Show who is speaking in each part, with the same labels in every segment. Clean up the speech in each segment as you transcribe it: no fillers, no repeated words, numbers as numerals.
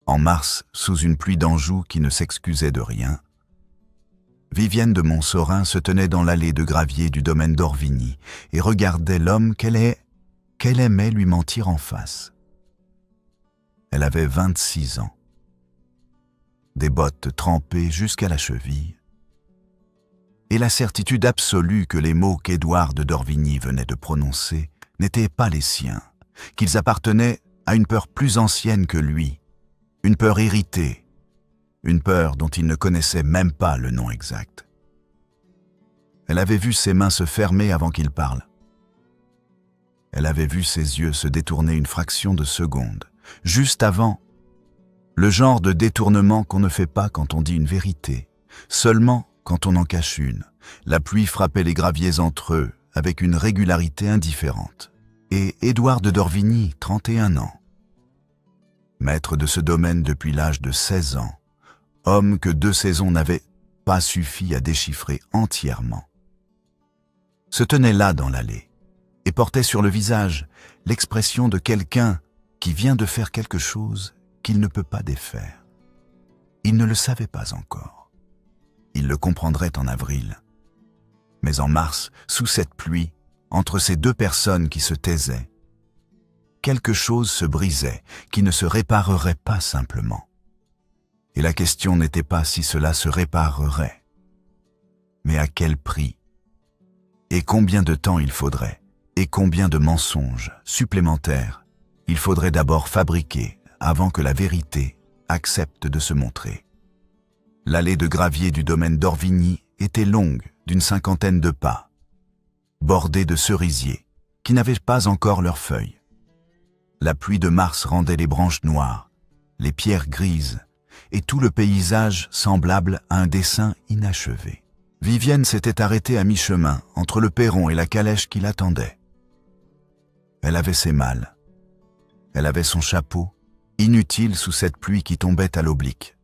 Speaker 1: En mars, sous une pluie d'Anjou qui ne s'excusait de rien, Vivienne de Montsorin se tenait dans l'allée de gravier du domaine d'Orvigny et regardait l'homme qu'elle aimait lui mentir en face. Elle avait 26 ans. Des bottes trempées jusqu'à la cheville, et la certitude absolue que les mots qu'Édouard de Dorvigny venait de prononcer n'étaient pas les siens, qu'ils appartenaient à une peur plus ancienne que lui, une peur irritée, une peur dont il ne connaissait même pas le nom exact. Elle avait vu ses mains se fermer avant qu'il parle. Elle avait vu ses yeux se détourner une fraction de seconde, juste avant, le genre de détournement qu'on ne fait pas quand on dit une vérité, seulement quand on en cache une. La pluie frappait les graviers entre eux avec une régularité indifférente. Et Édouard de Dorvigny, 31 ans, maître de ce domaine depuis l'âge de 16 ans, homme que 2 saisons n'avaient pas suffi à déchiffrer entièrement, se tenait là dans l'allée et portait sur le visage l'expression de quelqu'un qui vient de faire quelque chose qu'il ne peut pas défaire. Il ne le savait pas encore. Il le comprendrait en avril. Mais en mars, sous cette pluie, entre ces 2 personnes qui se taisaient, quelque chose se brisait qui ne se réparerait pas simplement. Et la question n'était pas si cela se réparerait, mais à quel prix, et combien de temps il faudrait, et combien de mensonges supplémentaires il faudrait d'abord fabriquer avant que la vérité accepte de se montrer. L'allée de gravier du domaine d'Orvigny était longue d'une 50aine de pas, bordée de cerisiers qui n'avaient pas encore leurs feuilles. La pluie de mars rendait les branches noires, les pierres grises, et tout le paysage semblable à un dessin inachevé. Vivienne s'était arrêtée à mi-chemin, entre le perron et la calèche qui l'attendait. Elle avait ses malles. Elle avait son chapeau, inutile sous cette pluie qui tombait à l'oblique.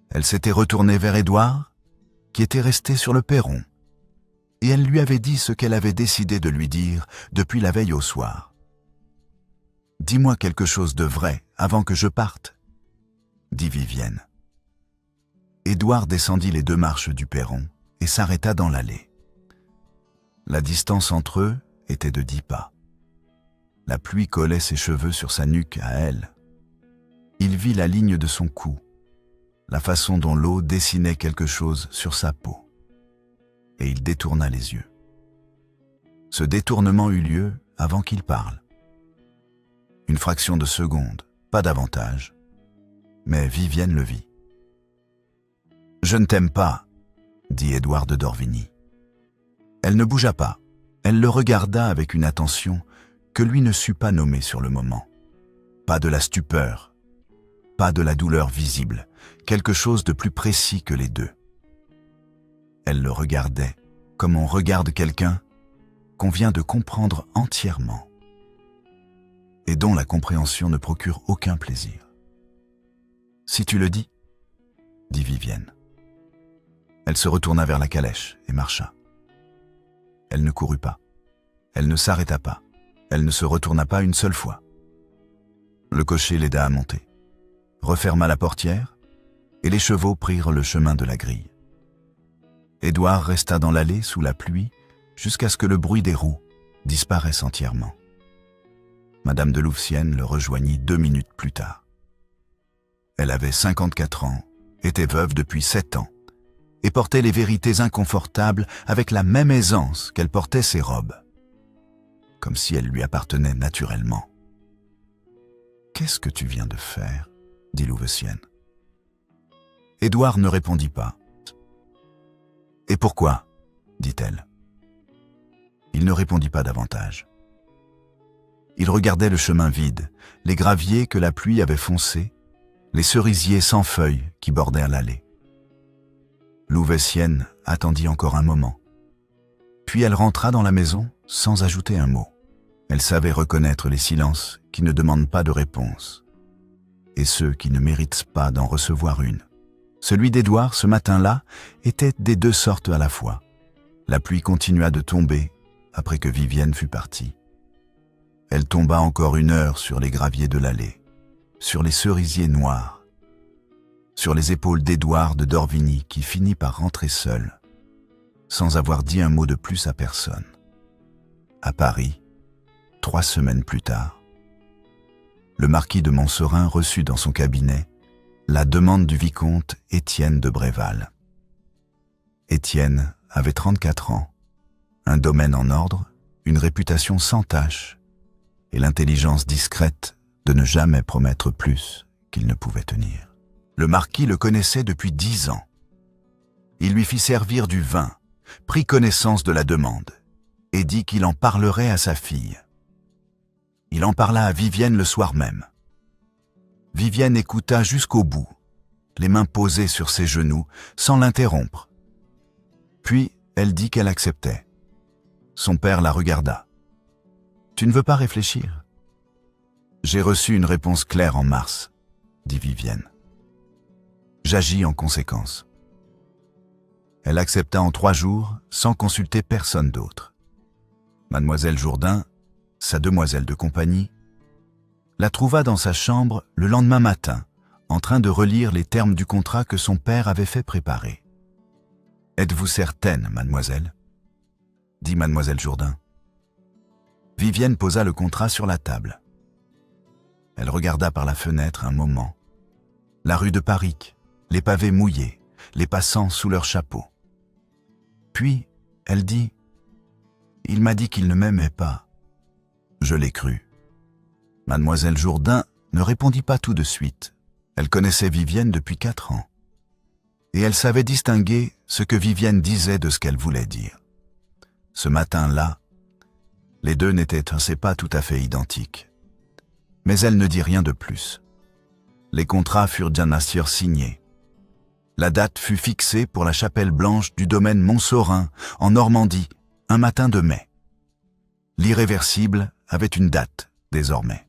Speaker 1: Elle s'était retournée vers Édouard, qui était resté sur le perron, et elle lui avait dit ce qu'elle avait décidé de lui dire depuis la veille au soir. « Dis-moi quelque chose de vrai avant que je parte », dit Vivienne. Édouard descendit les 2 marches du perron et s'arrêta dans l'allée. La distance entre eux était de 10 pas. La pluie collait ses cheveux sur sa nuque à elle. Il vit la ligne de son cou, la façon dont l'eau dessinait quelque chose sur sa peau. Et il détourna les yeux. Ce détournement eut lieu avant qu'il parle. Une fraction de seconde, pas davantage, mais Vivienne le vit. « Je ne t'aime pas », dit Édouard de Dorvigny. Elle ne bougea pas, elle le regarda avec une attention que lui ne sut pas nommer sur le moment. Pas de la stupeur, pas de la douleur visible, quelque chose de plus précis que les 2. Elle le regardait comme on regarde quelqu'un qu'on vient de comprendre entièrement et dont la compréhension ne procure aucun plaisir. « Si tu le dis, » dit Vivienne. Elle se retourna vers la calèche et marcha. Elle ne courut pas, elle ne s'arrêta pas, elle ne se retourna pas une seule fois. Le cocher l'aida à monter, referma la portière, et les chevaux prirent le chemin de la grille. Édouard resta dans l'allée sous la pluie jusqu'à ce que le bruit des roues disparaisse entièrement. Madame de Louvciennes le rejoignit 2 minutes plus tard. Elle avait 54 ans, était veuve depuis 7 ans, et portait les vérités inconfortables avec la même aisance qu'elle portait ses robes, comme si elles lui appartenaient naturellement. « Qu'est-ce que tu viens de faire ?» dit Louvecienne. Édouard ne répondit pas. « Et pourquoi ?» dit-elle. Il ne répondit pas davantage. Il regardait le chemin vide, les graviers que la pluie avait foncés, les cerisiers sans feuilles qui bordèrent l'allée. Louvecienne attendit encore un moment. Puis elle rentra dans la maison sans ajouter un mot. Elle savait reconnaître les silences qui ne demandent pas de réponse et ceux qui ne méritent pas d'en recevoir une. Celui d'Édouard, ce matin-là, était des 2 sortes à la fois. La pluie continua de tomber après que Vivienne fut partie. Elle tomba encore 1 heure sur les graviers de l'allée. sur les cerisiers noirs, sur les épaules d'Édouard de Dorvigny qui finit par rentrer seul, sans avoir dit un mot de plus à personne. À Paris, 3 semaines plus tard, le marquis de Montsorin reçut dans son cabinet la demande du vicomte Étienne de Bréval. Étienne avait 34 ans, un domaine en ordre, une réputation sans tache et l'intelligence discrète de ne jamais promettre plus qu'il ne pouvait tenir. Le marquis le connaissait depuis 10 ans. Il lui fit servir du vin, prit connaissance de la demande et dit qu'il en parlerait à sa fille. Il en parla à Vivienne le soir même. Vivienne écouta jusqu'au bout, les mains posées sur ses genoux, sans l'interrompre. Puis, elle dit qu'elle acceptait. Son père la regarda. « Tu ne veux pas réfléchir ?»« J'ai reçu une réponse claire en mars, » dit Vivienne. « J'agis en conséquence. » Elle accepta en 3 jours, sans consulter personne d'autre. Mademoiselle Jourdain, sa demoiselle de compagnie, la trouva dans sa chambre le lendemain matin, en train de relire les termes du contrat que son père avait fait préparer. « Êtes-vous certaine, mademoiselle ?» dit mademoiselle Jourdain. Vivienne posa le contrat sur la table. Elle regarda par la fenêtre un moment. La rue de Paris, les pavés mouillés, les passants sous leurs chapeaux. Puis, elle dit « Il m'a dit qu'il ne m'aimait pas. » Je l'ai cru. Mademoiselle Jourdain ne répondit pas tout de suite. Elle connaissait Vivienne depuis 4 ans. Et elle savait distinguer ce que Vivienne disait de ce qu'elle voulait dire. Ce matin-là, les deux n'étaient pas tout à fait identiques. Mais elle ne dit rien de plus. Les contrats furent bien sûr signés. La date fut fixée pour la chapelle blanche du domaine Montsorin, en Normandie, un matin de mai. L'irréversible avait une date, désormais.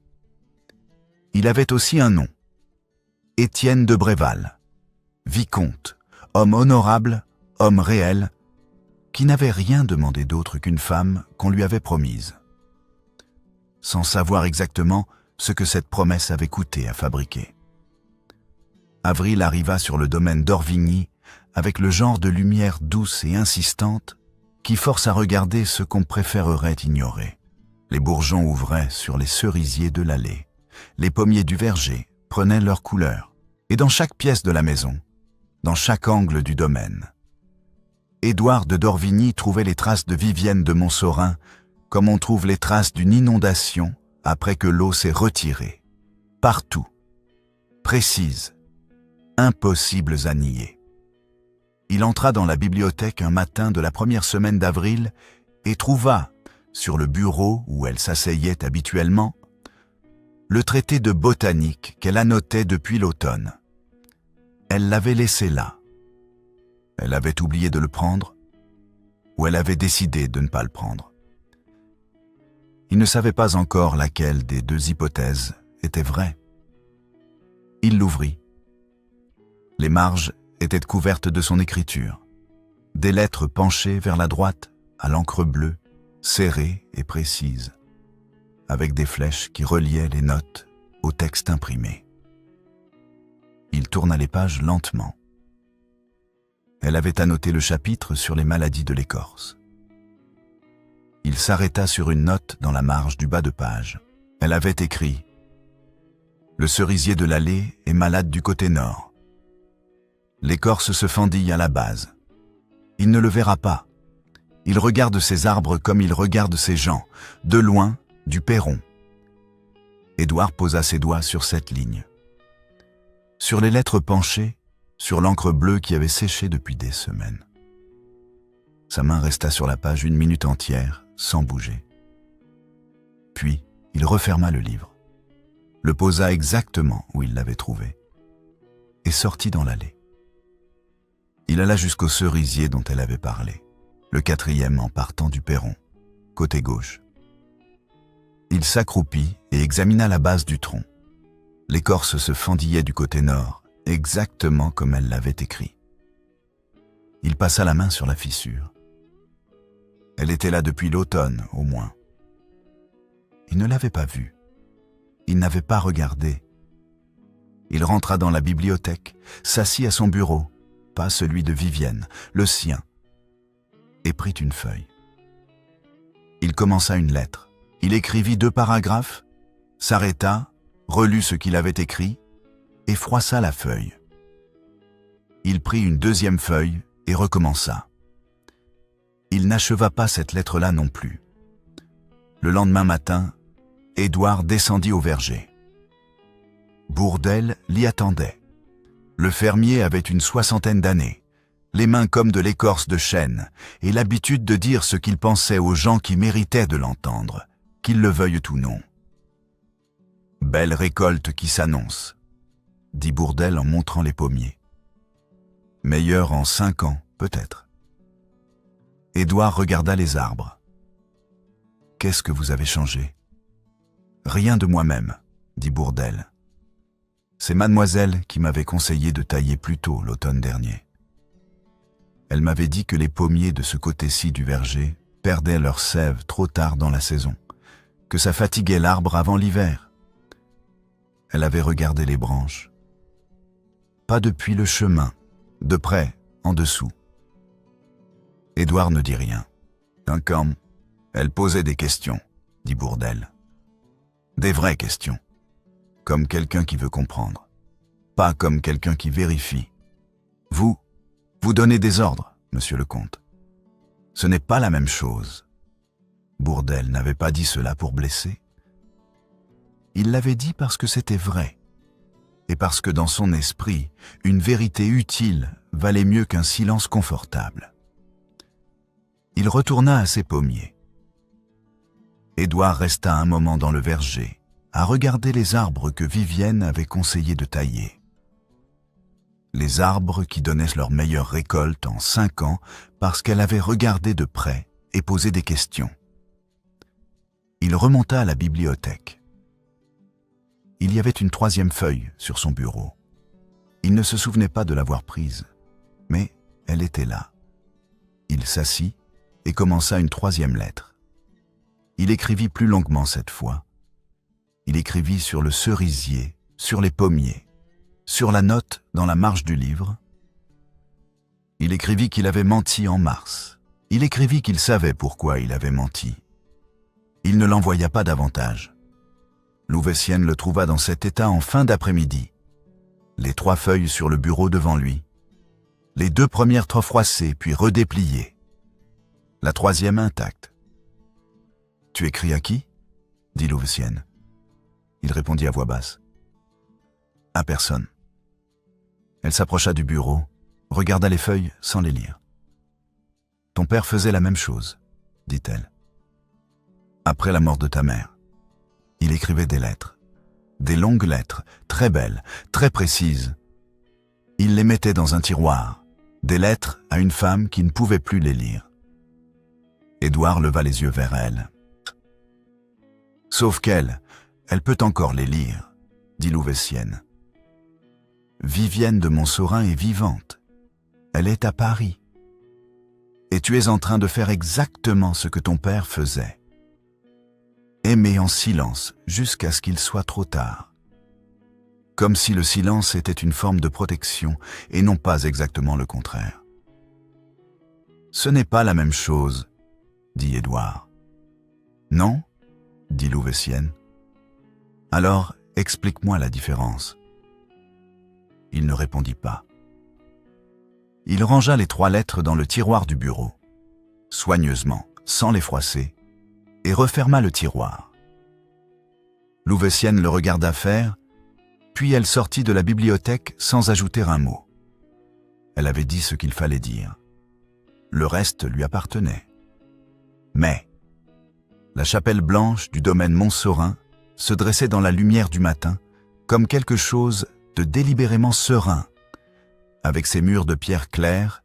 Speaker 1: Il avait aussi un nom. Étienne de Bréval, vicomte, homme honorable, homme réel, qui n'avait rien demandé d'autre qu'une femme qu'on lui avait promise, sans savoir exactement ce que cette promesse avait coûté à fabriquer. Avril arriva sur le domaine d'Orvigny avec le genre de lumière douce et insistante qui force à regarder ce qu'on préférerait ignorer. Les bourgeons ouvraient sur les cerisiers de l'allée, les pommiers du verger prenaient leur couleur, et dans chaque pièce de la maison, dans chaque angle du domaine, Édouard de Dorvigny trouvait les traces de Vivienne de Montsorin comme on trouve les traces d'une inondation après que l'eau s'est retirée. Partout, précises, impossibles à nier. Il entra dans la bibliothèque un matin de la première semaine d'avril et trouva, sur le bureau où elle s'asseyait habituellement, le traité de botanique qu'elle annotait depuis l'automne. Elle l'avait laissé là. Elle avait oublié de le prendre, ou elle avait décidé de ne pas le prendre. Il ne savait pas encore laquelle des 2 hypothèses était vraie. Il l'ouvrit. Les marges étaient couvertes de son écriture, des lettres penchées vers la droite à l'encre bleue, serrées et précises, avec des flèches qui reliaient les notes au texte imprimé. Il tourna les pages lentement. Elle avait annoté le chapitre sur les maladies de l'écorce. Il s'arrêta sur une note dans la marge du bas de page. Elle avait écrit « Le cerisier de l'allée est malade du côté nord. L'écorce se fendille à la base. Il ne le verra pas. Il regarde ses arbres comme il regarde ses gens, de loin, du perron. » Édouard posa ses doigts sur cette ligne. Sur les lettres penchées, sur l'encre bleue qui avait séché depuis des semaines. Sa main resta sur la page 1 minute entière, sans bouger. Puis, il referma le livre, le posa exactement où il l'avait trouvé, et sortit dans l'allée. Il alla jusqu'au cerisier dont elle avait parlé, le 4e en partant du perron, côté gauche. Il s'accroupit et examina la base du tronc. L'écorce se fendillait du côté nord, exactement comme elle l'avait écrit. Il passa la main sur la fissure. Elle était là depuis l'automne, au moins. Il ne l'avait pas vue. Il n'avait pas regardé. Il rentra dans la bibliothèque, s'assit à son bureau, pas celui de Vivienne, le sien, et prit une feuille. Il commença une lettre. Il écrivit 2 paragraphes, s'arrêta, relut ce qu'il avait écrit et froissa la feuille. Il prit une 2e feuille et recommença. Il n'acheva pas cette lettre-là non plus. Le lendemain matin, Édouard descendit au verger. Bourdelle l'y attendait. Le fermier avait une 60aine d'années, les mains comme de l'écorce de chêne et l'habitude de dire ce qu'il pensait aux gens qui méritaient de l'entendre, qu'ils le veuillent ou non. « Belle récolte qui s'annonce », dit Bourdelle en montrant les pommiers. « Meilleur en 5 ans, peut-être. » Édouard regarda les arbres. « Qu'est-ce que vous avez changé ?»« Rien de moi-même, » dit Bourdelle. « C'est mademoiselle qui m'avait conseillé de tailler plus tôt l'automne dernier. Elle m'avait dit que les pommiers de ce côté-ci du verger perdaient leur sève trop tard dans la saison, que ça fatiguait l'arbre avant l'hiver. Elle avait regardé les branches. Pas depuis le chemin, de près, en dessous. Édouard ne dit rien. Comme elle posait des questions, dit Bourdelle. Des vraies questions. Comme quelqu'un qui veut comprendre. Pas comme quelqu'un qui vérifie. Vous donnez des ordres, monsieur le comte. Ce n'est pas la même chose. Bourdelle n'avait pas dit cela pour blesser. Il l'avait dit parce que c'était vrai, et parce que dans son esprit, une vérité utile valait mieux qu'un silence confortable. Il retourna à ses pommiers. Édouard resta un moment dans le verger, à regarder les arbres que Vivienne avait conseillé de tailler. Les arbres qui donnaient leur meilleure récolte en 5 ans parce qu'elle avait regardé de près et posé des questions. Il remonta à la bibliothèque. Il y avait une 3e feuille sur son bureau. Il ne se souvenait pas de l'avoir prise, mais elle était là. Il s'assit et commença une 3e lettre. Il écrivit plus longuement cette fois. Il écrivit sur le cerisier, sur les pommiers, sur la note dans la marge du livre. Il écrivit qu'il avait menti en mars. Il écrivit qu'il savait pourquoi il avait menti. Il ne l'envoya pas davantage. Louvecienne le trouva dans cet état en fin d'après-midi. Les 3 feuilles sur le bureau devant lui. Les 2 premières trop froissées puis redépliées. La 3e intacte. « Tu écris à qui ?» dit Louvecienne. Il répondit à voix basse. « À personne. » Elle s'approcha du bureau, regarda les feuilles sans les lire. « Ton père faisait la même chose, » dit-elle. « Après la mort de ta mère, il écrivait des lettres, des longues lettres, très belles, très précises. Il les mettait dans un tiroir, des lettres à une femme qui ne pouvait plus les lire. » Édouard leva les yeux vers elle. « Sauf qu'elle, elle peut encore les lire, » dit Louvecienne. « Vivienne de Montsorin est vivante. Elle est à Paris. Et tu es en train de faire exactement ce que ton père faisait. Aimer en silence jusqu'à ce qu'il soit trop tard. Comme si le silence était une forme de protection et non pas exactement le contraire. »« Ce n'est pas la même chose, » dit Édouard. « Non ?» dit Louvecienne. « Alors, explique-moi la différence. » Il ne répondit pas. Il rangea les 3 lettres dans le tiroir du bureau, soigneusement, sans les froisser, et referma le tiroir. Louvecienne le regarda faire, puis elle sortit de la bibliothèque sans ajouter un mot. Elle avait dit ce qu'il fallait dire. Le reste lui appartenait. Mais la chapelle blanche du domaine Montsorin se dressait dans la lumière du matin comme quelque chose de délibérément serein, avec ses murs de pierre claire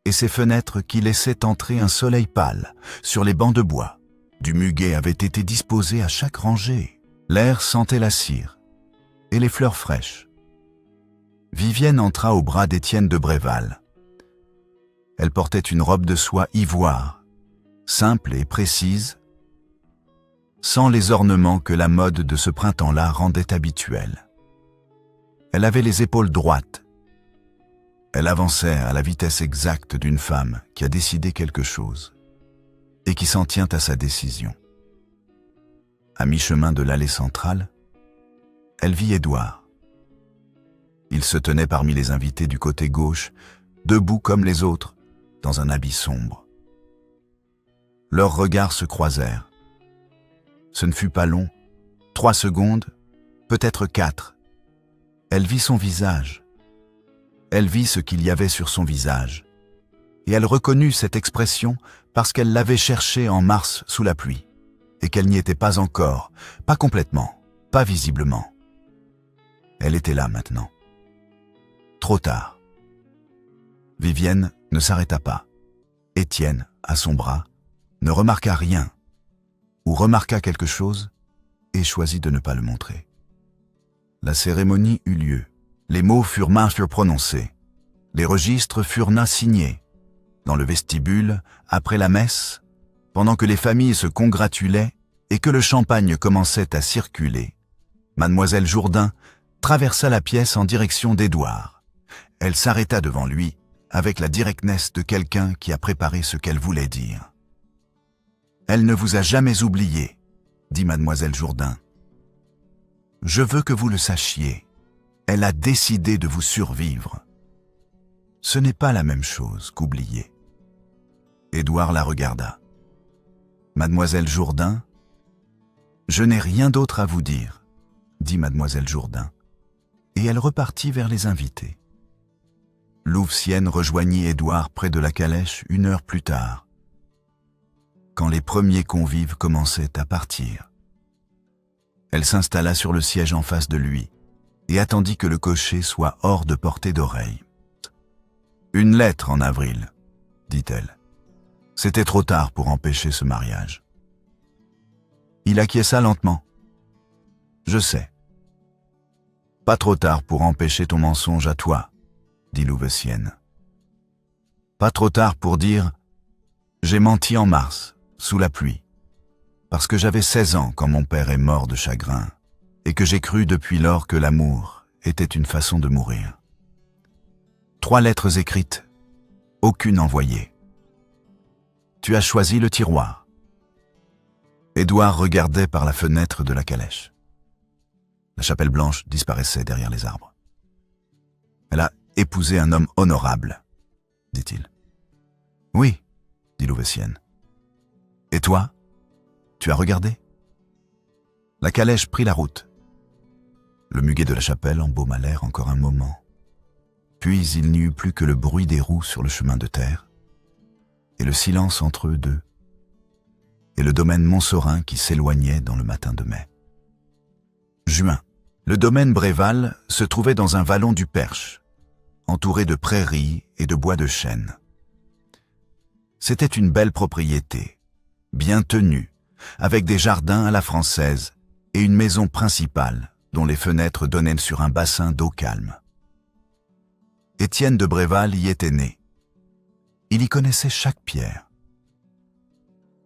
Speaker 1: et ses fenêtres qui laissaient entrer un soleil pâle sur les bancs de bois. Du muguet avait été disposé à chaque rangée. L'air sentait la cire et les fleurs fraîches. Vivienne entra au bras d'Étienne de Bréval. Elle portait une robe de soie ivoire, simple et précise, sans les ornements que la mode de ce printemps-là rendait habituels. Elle avait les épaules droites. Elle avançait à la vitesse exacte d'une femme qui a décidé quelque chose et qui s'en tient à sa décision. À mi-chemin de l'allée centrale, elle vit Édouard. Il se tenait parmi les invités du côté gauche, debout comme les autres, dans un habit sombre. Leurs regards se croisèrent. Ce ne fut pas long, 3 secondes, peut-être 4. Elle vit son visage. Elle vit ce qu'il y avait sur son visage. Et elle reconnut cette expression parce qu'elle l'avait cherchée en mars sous la pluie, et qu'elle n'y était pas encore, pas complètement, pas visiblement. Elle était là maintenant. Trop tard. Vivienne ne s'arrêta pas. Étienne, à son bras, ne remarqua rien, ou remarqua quelque chose, et choisit de ne pas le montrer. La cérémonie eut lieu. Les mots furent prononcés. Les registres furent signés. Dans le vestibule, après la messe, pendant que les familles se congratulaient et que le champagne commençait à circuler, Mademoiselle Jourdain traversa la pièce en direction d'Édouard. Elle s'arrêta devant lui avec la directness de quelqu'un qui a préparé ce qu'elle voulait dire. « Elle ne vous a jamais oublié, » dit Mademoiselle Jourdain. « Je veux que vous le sachiez. Elle a décidé de vous survivre. Ce n'est pas la même chose qu'oublier. » Édouard la regarda. « Mademoiselle Jourdain, je n'ai rien d'autre à vous dire, » dit Mademoiselle Jourdain, et elle repartit vers les invités. Louvecienne rejoignit Édouard près de la calèche 1 heure plus tard, quand les premiers convives commençaient à partir. Elle s'installa sur le siège en face de lui et attendit que le cocher soit hors de portée d'oreille. « Une lettre en avril, » dit-elle. C'était trop tard pour empêcher ce mariage. Il acquiesça lentement. « Je sais. »« Pas trop tard pour empêcher ton mensonge à toi, » dit Louvecienne. « Pas trop tard pour dire « J'ai menti en mars, sous la pluie, parce que j'avais 16 ans quand mon père est mort de chagrin, et que j'ai cru depuis lors que l'amour était une façon de mourir. » 3 lettres écrites, aucune envoyée. Tu as choisi le tiroir. Édouard regardait par la fenêtre de la calèche. La chapelle blanche disparaissait derrière les arbres. Elle a épousé un homme honorable, dit-il. Oui, dit Louvecienne. Et toi, tu as regardé? La calèche prit la route. Le muguet de la chapelle embauma l'air encore un moment. Puis il n'y eut plus que le bruit des roues sur le chemin de terre, et le silence entre eux deux, et le domaine Montsorin qui s'éloignait dans le matin de mai. Juin. Le domaine Bréval se trouvait dans un vallon du Perche, entouré de prairies et de bois de chêne. C'était une belle propriété, bien tenue, avec des jardins à la française et une maison principale dont les fenêtres donnaient sur un bassin d'eau calme. Étienne de Bréval y était né. Il y connaissait chaque pierre.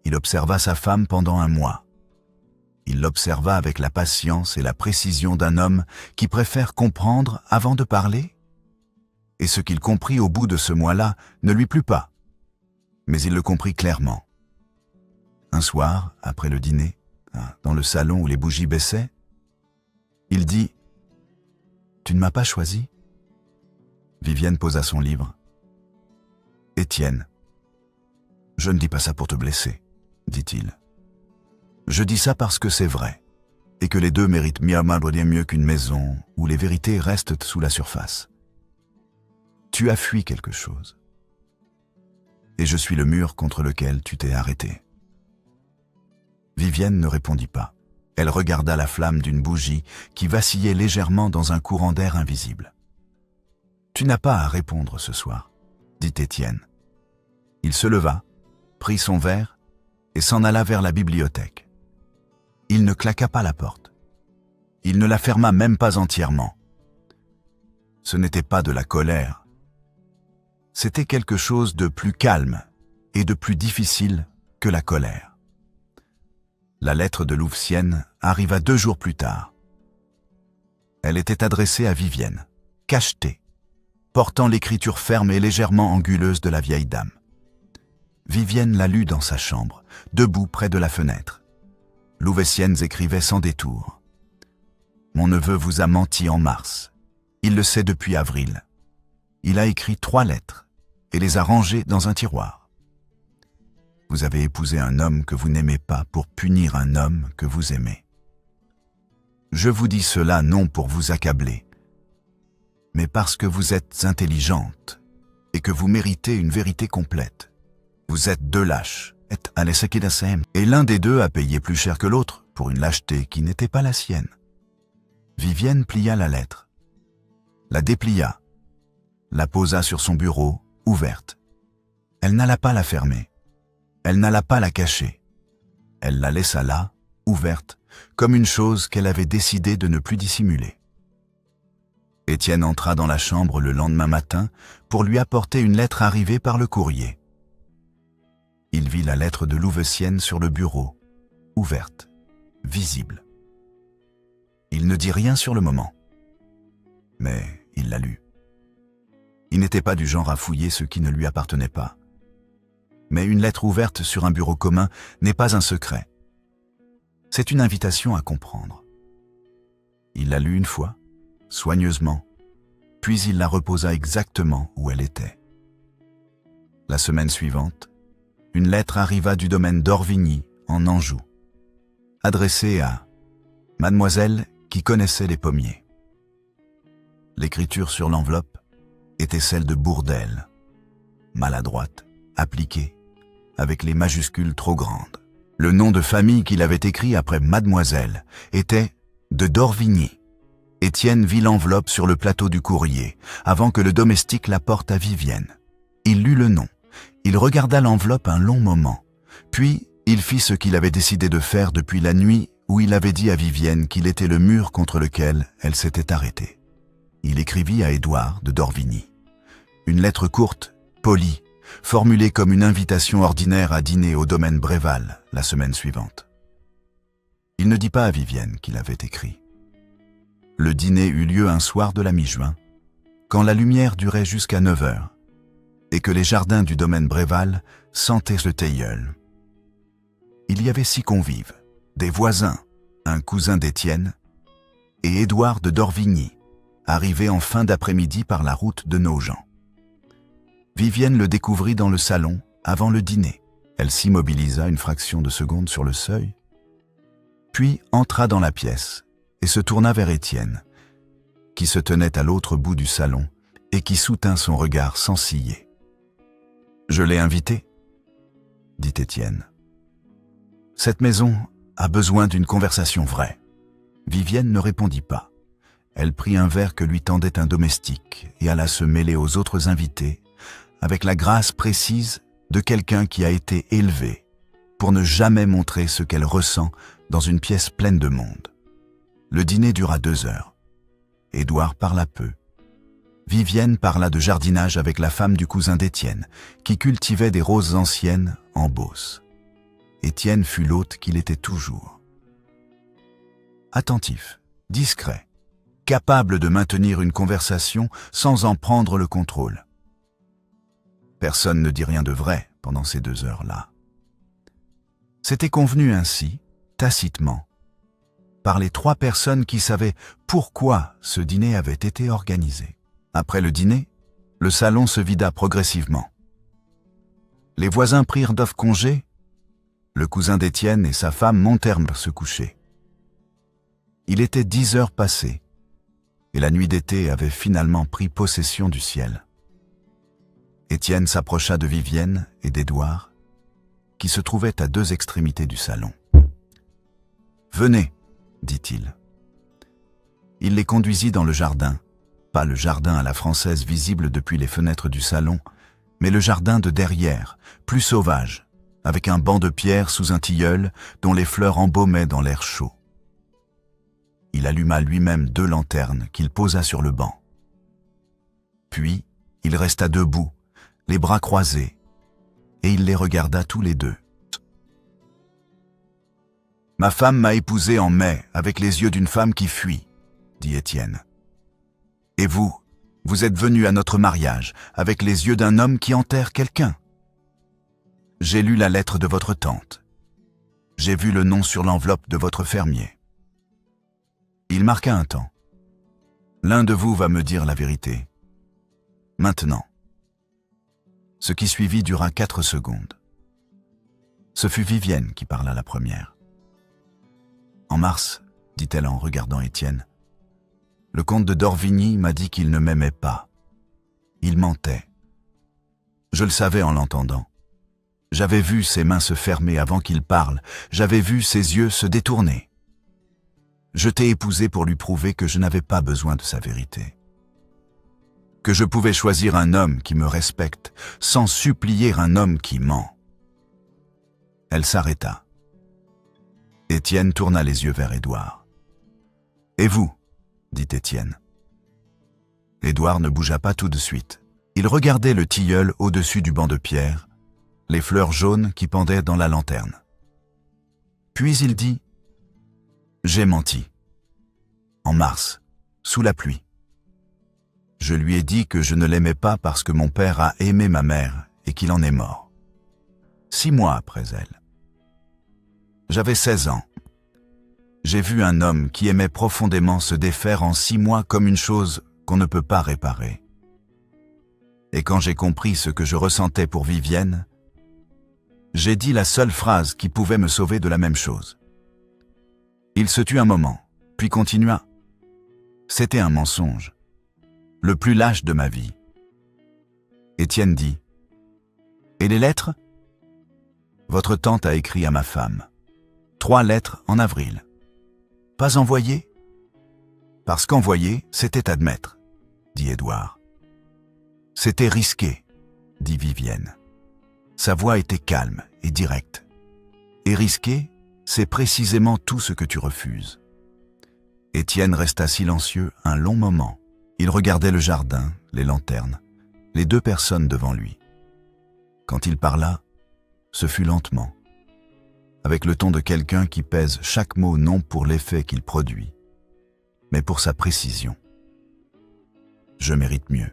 Speaker 1: Il observa sa femme pendant 1 mois. Il l'observa avec la patience et la précision d'un homme qui préfère comprendre avant de parler. Et ce qu'il comprit au bout de ce mois-là ne lui plut pas, mais il le comprit clairement. Un soir, après le dîner, dans le salon où les bougies baissaient, il dit « Tu ne m'as pas choisi ?» Vivienne posa son livre. « Étienne, je ne dis pas ça pour te blesser, » dit-il. « Je dis ça parce que c'est vrai, et que les deux méritent mieux qu'une maison où les vérités restent sous la surface. Tu as fui quelque chose, et je suis le mur contre lequel tu t'es arrêté. » Vivienne ne répondit pas. Elle regarda la flamme d'une bougie qui vacillait légèrement dans un courant d'air invisible. « Tu n'as pas à répondre ce soir, » dit Étienne. Il se leva, prit son verre et s'en alla vers la bibliothèque. Il ne claqua pas la porte. Il ne la ferma même pas entièrement. Ce n'était pas de la colère. C'était quelque chose de plus calme et de plus difficile que la colère. La lettre de Louvecienne arriva 2 jours plus tard. Elle était adressée à Vivienne, cachetée, portant l'écriture ferme et légèrement anguleuse de la vieille dame. Vivienne la lut dans sa chambre, debout près de la fenêtre. Louveciennes écrivait sans détour. « Mon neveu vous a menti en mars. Il le sait depuis avril. Il a écrit 3 lettres et les a rangées dans un tiroir. Vous avez épousé un homme que vous n'aimez pas pour punir un homme que vous aimez. Je vous dis cela non pour vous accabler, mais parce que vous êtes intelligente et que vous méritez une vérité complète. Vous êtes 2 lâches, et l'un des 2 a payé plus cher que l'autre pour une lâcheté qui n'était pas la sienne. » Vivienne plia la lettre, la déplia, la posa sur son bureau, ouverte. Elle n'alla pas la fermer, elle n'alla pas la cacher. Elle la laissa là, ouverte, comme une chose qu'elle avait décidé de ne plus dissimuler. Étienne entra dans la chambre le lendemain matin pour lui apporter une lettre arrivée par le courrier. Il vit la lettre de Louveciennes sur le bureau, ouverte, visible. Il ne dit rien sur le moment, mais il l'a lu. Il n'était pas du genre à fouiller ce qui ne lui appartenait pas. Mais une lettre ouverte sur un bureau commun n'est pas un secret. C'est une invitation à comprendre. Il la lut une fois, soigneusement, puis il la reposa exactement où elle était. La semaine suivante, une lettre arriva du domaine d'Orvigny, en Anjou, adressée à « Mademoiselle qui connaissait les pommiers ». L'écriture sur l'enveloppe était celle de Bourdelle, maladroite, appliquée, avec les majuscules trop grandes. Le nom de famille qu'il avait écrit après Mademoiselle était de d'Orvigny. Étienne vit l'enveloppe sur le plateau du courrier, avant que le domestique la porte à Vivienne. Il lut le nom. Il regarda l'enveloppe un long moment. Puis, il fit ce qu'il avait décidé de faire depuis la nuit où il avait dit à Vivienne qu'il était le mur contre lequel elle s'était arrêtée. Il écrivit à Édouard de d'Orvigny. Une lettre courte, polie, formulée comme une invitation ordinaire à dîner au domaine Bréval la semaine suivante. Il ne dit pas à Vivienne qu'il avait écrit. Le dîner eut lieu un soir de la mi-juin, quand la lumière durait jusqu'à 9 heures, et que les jardins du domaine Bréval sentaient le tilleul. Il y avait 6 convives, des voisins, un cousin d'Étienne, et Édouard de d'Orvigny, arrivé en fin d'après-midi par la route de Nogent. Vivienne le découvrit dans le salon avant le dîner. Elle s'immobilisa une fraction de seconde sur le seuil, puis entra dans la pièce et se tourna vers Étienne, qui se tenait à l'autre bout du salon et qui soutint son regard sans ciller. « Je l'ai invité, » dit Étienne. « Cette maison a besoin d'une conversation vraie. » Vivienne ne répondit pas. Elle prit un verre que lui tendait un domestique et alla se mêler aux autres invités avec la grâce précise de quelqu'un qui a été élevé pour ne jamais montrer ce qu'elle ressent dans une pièce pleine de monde. Le dîner dura 2 heures. Édouard parla peu. Vivienne parla de jardinage avec la femme du cousin d'Étienne, qui cultivait des roses anciennes en Beauce. Étienne fut l'hôte qu'il était toujours. Attentif, discret, capable de maintenir une conversation sans en prendre le contrôle. Personne ne dit rien de vrai pendant ces 2 heures-là. C'était convenu ainsi, tacitement, par les 3 personnes qui savaient pourquoi ce dîner avait été organisé. Après le dîner, le salon se vida progressivement. Les voisins prirent congé, le cousin d'Étienne et sa femme montèrent se coucher. Il était 10 heures passées, et la nuit d'été avait finalement pris possession du ciel. Étienne s'approcha de Vivienne et d'Édouard, qui se trouvaient à 2 extrémités du salon. « Venez, » dit-il. Il les conduisit dans le jardin, pas le jardin à la française visible depuis les fenêtres du salon, mais le jardin de derrière, plus sauvage, avec un banc de pierre sous un tilleul dont les fleurs embaumaient dans l'air chaud. Il alluma lui-même 2 lanternes qu'il posa sur le banc. Puis, il resta debout, les bras croisés, et il les regarda tous les 2. « Ma femme m'a épousé en mai avec les yeux d'une femme qui fuit. dit Étienne. Et vous, vous êtes venu à notre mariage avec les yeux d'un homme qui enterre quelqu'un. J'ai lu la lettre de votre tante. J'ai vu le nom sur l'enveloppe de votre fermier. Il marqua un temps. L'un de vous va me dire la vérité. Maintenant. Ce qui suivit dura 4 secondes. Ce fut Vivienne qui parla la première. En mars, dit-elle en regardant Étienne, le comte de Dorvigny m'a dit qu'il ne m'aimait pas. Il mentait. Je le savais en l'entendant. J'avais vu ses mains se fermer avant qu'il parle, j'avais vu ses yeux se détourner. Je t'ai épousé pour lui prouver que je n'avais pas besoin de sa vérité. Que je pouvais choisir un homme qui me respecte, sans supplier un homme qui ment. Elle s'arrêta. Étienne tourna les yeux vers Édouard. « Et vous ?» dit Étienne. Édouard ne bougea pas tout de suite. Il regardait le tilleul au-dessus du banc de pierre, les fleurs jaunes qui pendaient dans la lanterne. Puis il dit « J'ai menti. En mars, sous la pluie. Je lui ai dit que je ne l'aimais pas parce que mon père a aimé ma mère et qu'il en est mort. 6 mois après elle. J'avais 16 ans. J'ai vu un homme qui aimait profondément se défaire en 6 mois comme une chose qu'on ne peut pas réparer. Et quand j'ai compris ce que je ressentais pour Vivienne, j'ai dit la seule phrase qui pouvait me sauver de la même chose. Il se tut un moment, puis continua. C'était un mensonge, le plus lâche de ma vie. Étienne dit « Et les lettres ? Votre tante a écrit à ma femme. 3 lettres en avril. Pas envoyées ? Parce qu'envoyer, c'était admettre, dit Édouard. C'était risqué, dit Vivienne. Sa voix était calme et directe. Et risqué, c'est précisément tout ce que tu refuses. Étienne resta silencieux un long moment. Il regardait le jardin, les lanternes, les 2 personnes devant lui. Quand il parla, ce fut lentement, avec le ton de quelqu'un qui pèse chaque mot non pour l'effet qu'il produit, mais pour sa précision. « Je mérite mieux, »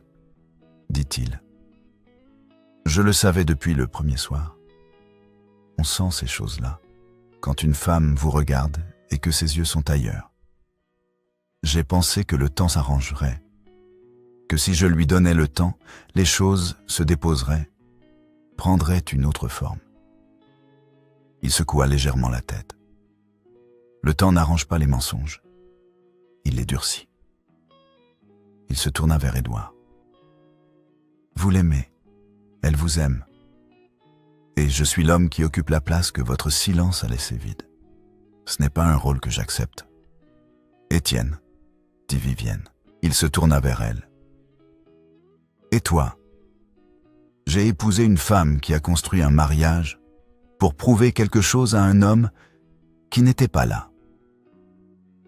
Speaker 1: dit-il. Je le savais depuis le premier soir. On sent ces choses-là, quand une femme vous regarde et que ses yeux sont ailleurs. J'ai pensé que le temps s'arrangerait, que si je lui donnais le temps, les choses se déposeraient, prendraient une autre forme. Il secoua légèrement la tête. Le temps n'arrange pas les mensonges. Il les durcit. Il se tourna vers Édouard. Vous l'aimez. Elle vous aime. Et je suis l'homme qui occupe la place que votre silence a laissée vide. Ce n'est pas un rôle que j'accepte. Étienne, dit Vivienne. Il se tourna vers elle. Et toi ? J'ai épousé une femme qui a construit un mariage pour prouver quelque chose à un homme qui n'était pas là.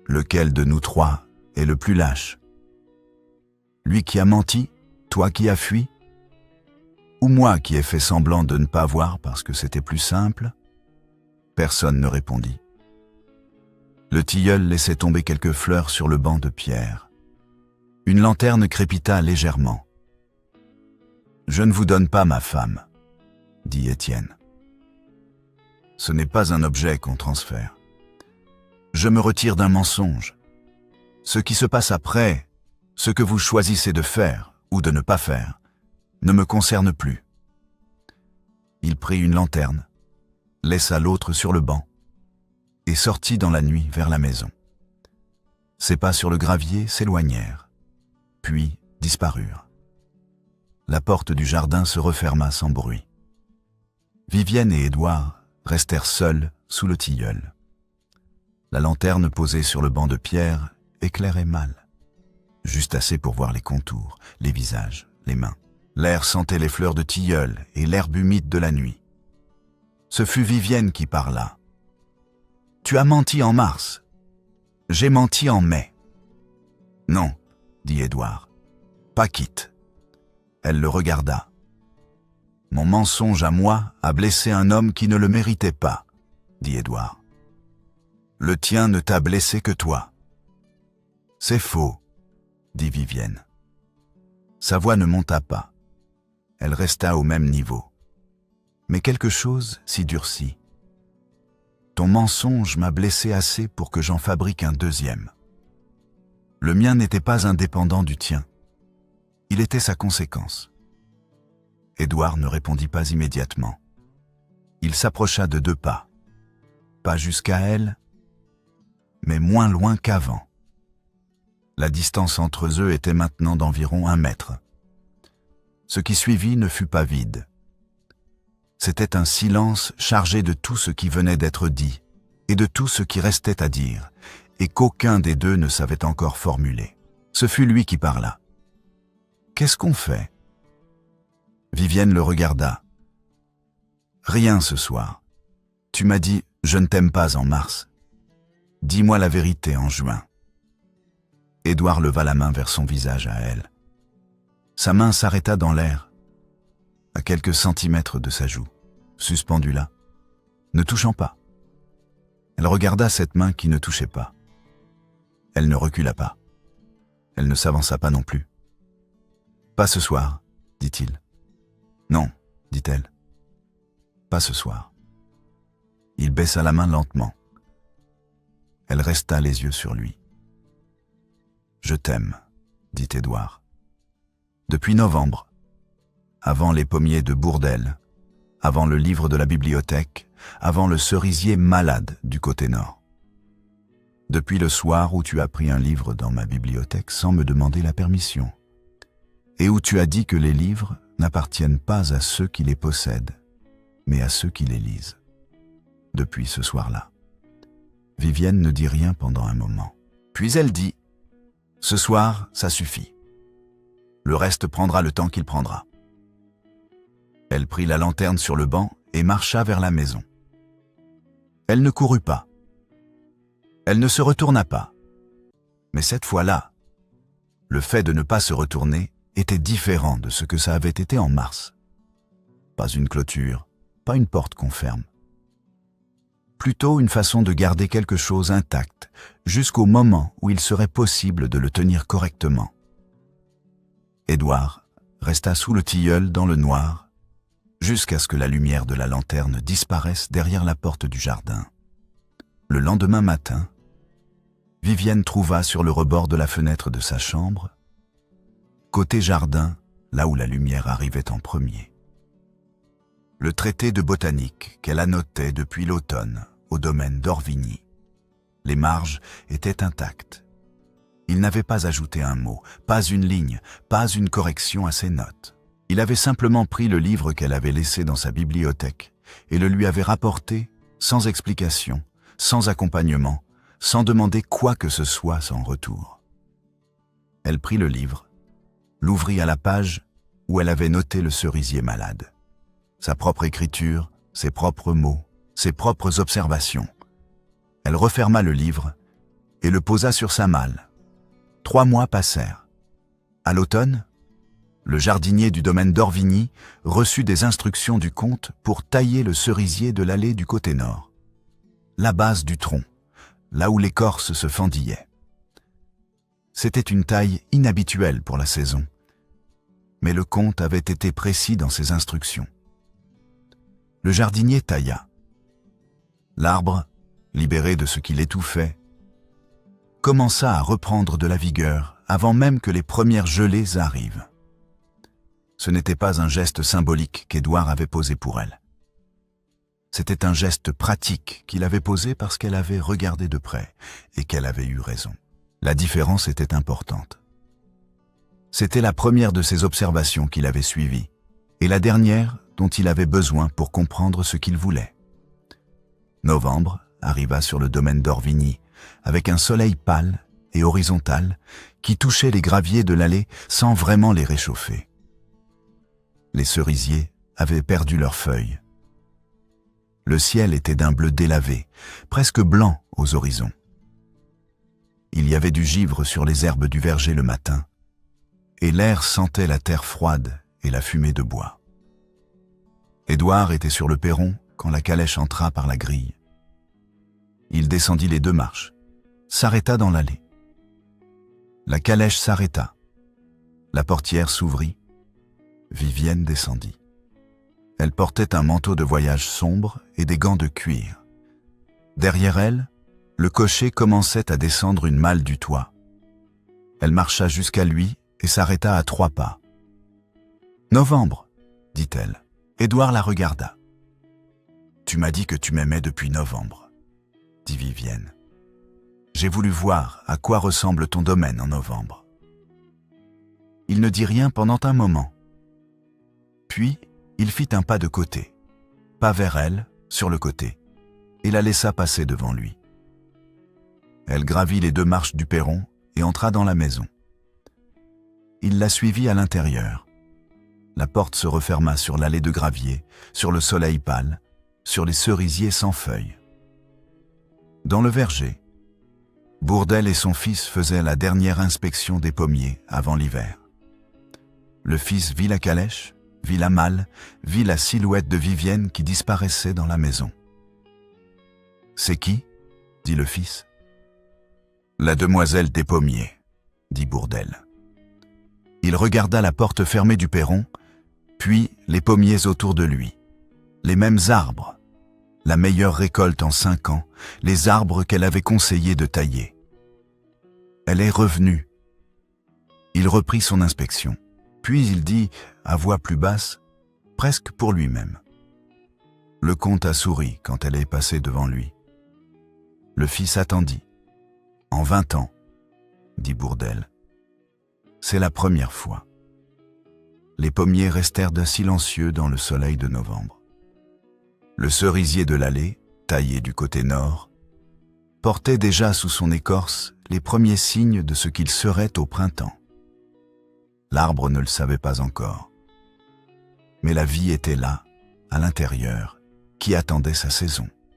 Speaker 1: Lequel de nous 3 est le plus lâche ? Lui qui a menti, toi qui as fui ? Ou moi qui ai fait semblant de ne pas voir parce que c'était plus simple ? Personne ne répondit. Le tilleul laissait tomber quelques fleurs sur le banc de pierre. Une lanterne crépita légèrement. « Je ne vous donne pas ma femme, » dit Étienne. « Ce n'est pas un objet qu'on transfère. Je me retire d'un mensonge. Ce qui se passe après, ce que vous choisissez de faire ou de ne pas faire, ne me concerne plus. » Il prit une lanterne, laissa l'autre sur le banc et sortit dans la nuit vers la maison. Ses pas sur le gravier s'éloignèrent, puis disparurent. La porte du jardin se referma sans bruit. Vivienne et Édouard restèrent seuls sous le tilleul. La lanterne posée sur le banc de pierre éclairait mal, juste assez pour voir les contours, les visages, les mains. L'air sentait les fleurs de tilleul et l'herbe humide de la nuit. Ce fut Vivienne qui parla. « Tu as menti en mars. J'ai menti en mai. »« Non, » dit Édouard. « Pas quitte. » Elle le regarda. « Mon mensonge à moi a blessé un homme qui ne le méritait pas, » dit Édouard. « Le tien ne t'a blessé que toi. » C'est faux, dit Vivienne. Sa voix ne monta pas. Elle resta au même niveau. Mais quelque chose s'y durcit. Ton mensonge m'a blessé assez pour que j'en fabrique un deuxième. Le mien n'était pas indépendant du tien. Il était sa conséquence. Édouard ne répondit pas immédiatement. Il s'approcha de 2 pas. Pas jusqu'à elle, mais moins loin qu'avant. La distance entre eux était maintenant d'environ 1 mètre. Ce qui suivit ne fut pas vide. C'était un silence chargé de tout ce qui venait d'être dit et de tout ce qui restait à dire, et qu'aucun des deux ne savait encore formuler. Ce fut lui qui parla. « Qu'est-ce qu'on fait ?» Vivienne le regarda. « Rien ce soir. Tu m'as dit « je ne t'aime pas » en mars. Dis-moi la vérité en juin. » Édouard leva la main vers son visage à elle. Sa main s'arrêta dans l'air, à quelques centimètres de sa joue, suspendue là, ne touchant pas. Elle regarda cette main qui ne touchait pas. Elle ne recula pas. Elle ne s'avança pas non plus. « Pas ce soir, dit-il. »« Non, dit-elle. Pas ce soir. » Il baissa la main lentement. Elle resta les yeux sur lui. « Je t'aime, dit Édouard. Depuis novembre, avant les pommiers de Bourdelle, avant le livre de la bibliothèque, avant le cerisier malade du côté nord. Depuis le soir où tu as pris un livre dans ma bibliothèque sans me demander la permission, et où tu as dit que les livres n'appartiennent pas à ceux qui les possèdent, mais à ceux qui les lisent. Depuis ce soir-là. » Vivienne ne dit rien pendant un moment. Puis elle dit « Ce soir, ça suffit. Le reste prendra le temps qu'il prendra. » Elle prit la lanterne sur le banc et marcha vers la maison. Elle ne courut pas. Elle ne se retourna pas. Mais cette fois-là, le fait de ne pas se retourner était différent de ce que ça avait été en mars. Pas une clôture, pas une porte qu'on ferme. Plutôt une façon de garder quelque chose intact jusqu'au moment où il serait possible de le tenir correctement. Édouard resta sous le tilleul dans le noir jusqu'à ce que la lumière de la lanterne disparaisse derrière la porte du jardin. Le lendemain matin, Vivienne trouva sur le rebord de la fenêtre de sa chambre, côté jardin, là où la lumière arrivait en premier, le traité de botanique qu'elle annotait depuis l'automne au domaine d'Orvigny. Les marges étaient intactes. Il n'avait pas ajouté un mot, pas une ligne, pas une correction à ses notes. Il avait simplement pris le livre qu'elle avait laissé dans sa bibliothèque et le lui avait rapporté sans explication, sans accompagnement, sans demander quoi que ce soit en retour. Elle prit le livre, l'ouvrit à la page où elle avait noté le cerisier malade. Sa propre écriture, ses propres mots, ses propres observations. Elle referma le livre et le posa sur sa malle. 3 mois passèrent. À l'automne, le jardinier du domaine d'Orvigny reçut des instructions du comte pour tailler le cerisier de l'allée du côté nord, la base du tronc, là où l'écorce se fendillait. C'était une taille inhabituelle pour la saison, mais le comte avait été précis dans ses instructions. Le jardinier tailla. L'arbre, libéré de ce qui l'étouffait, commença à reprendre de la vigueur avant même que les premières gelées arrivent. Ce n'était pas un geste symbolique qu'Édouard avait posé pour elle. C'était un geste pratique qu'il avait posé parce qu'elle avait regardé de près et qu'elle avait eu raison. La différence était importante. C'était la première de ses observations qu'il avait suivies et la dernière dont il avait besoin pour comprendre ce qu'il voulait. Novembre arriva sur le domaine d'Orvigny avec un soleil pâle et horizontal qui touchait les graviers de l'allée sans vraiment les réchauffer. Les cerisiers avaient perdu leurs feuilles. Le ciel était d'un bleu délavé, presque blanc aux horizons. Il y avait du givre sur les herbes du verger le matin, et l'air sentait la terre froide et la fumée de bois. Édouard était sur le perron quand la calèche entra par la grille. Il descendit les 2 marches, s'arrêta dans l'allée. La calèche s'arrêta. La portière s'ouvrit. Vivienne descendit. Elle portait un manteau de voyage sombre et des gants de cuir. Derrière elle, le cocher commençait à descendre une malle du toit. Elle marcha jusqu'à lui et s'arrêta à 3 pas. « Novembre, dit-elle. Édouard la regarda. « Tu m'as dit que tu m'aimais depuis novembre, dit Vivienne. J'ai voulu voir à quoi ressemble ton domaine en novembre. » Il ne dit rien pendant un moment. Puis, il fit un pas de côté, pas vers elle, sur le côté, et la laissa passer devant lui. Elle gravit les 2 marches du perron et entra dans la maison. Il la suivit à l'intérieur. La porte se referma sur l'allée de gravier, sur le soleil pâle, sur les cerisiers sans feuilles. Dans le verger, Bourdelle et son fils faisaient la dernière inspection des pommiers avant l'hiver. Le fils vit la calèche, vit la malle, vit la silhouette de Vivienne qui disparaissait dans la maison. « C'est qui ?» dit le fils. « La demoiselle des pommiers, » dit Bourdelle. Il regarda la porte fermée du perron, puis les pommiers autour de lui. Les mêmes arbres, la meilleure récolte en 5 ans, les arbres qu'elle avait conseillé de tailler. Elle est revenue. Il reprit son inspection, puis il dit, à voix plus basse, presque pour lui-même. Le comte a souri quand elle est passée devant lui. Le fils attendit. « En 20 ans, dit Bourdelle. C'est la première fois. » Les pommiers restèrent silencieux dans le soleil de novembre. Le cerisier de l'allée, taillé du côté nord, portait déjà sous son écorce les premiers signes de ce qu'il serait au printemps. L'arbre ne le savait pas encore. Mais la vie était là, à l'intérieur, qui attendait sa saison.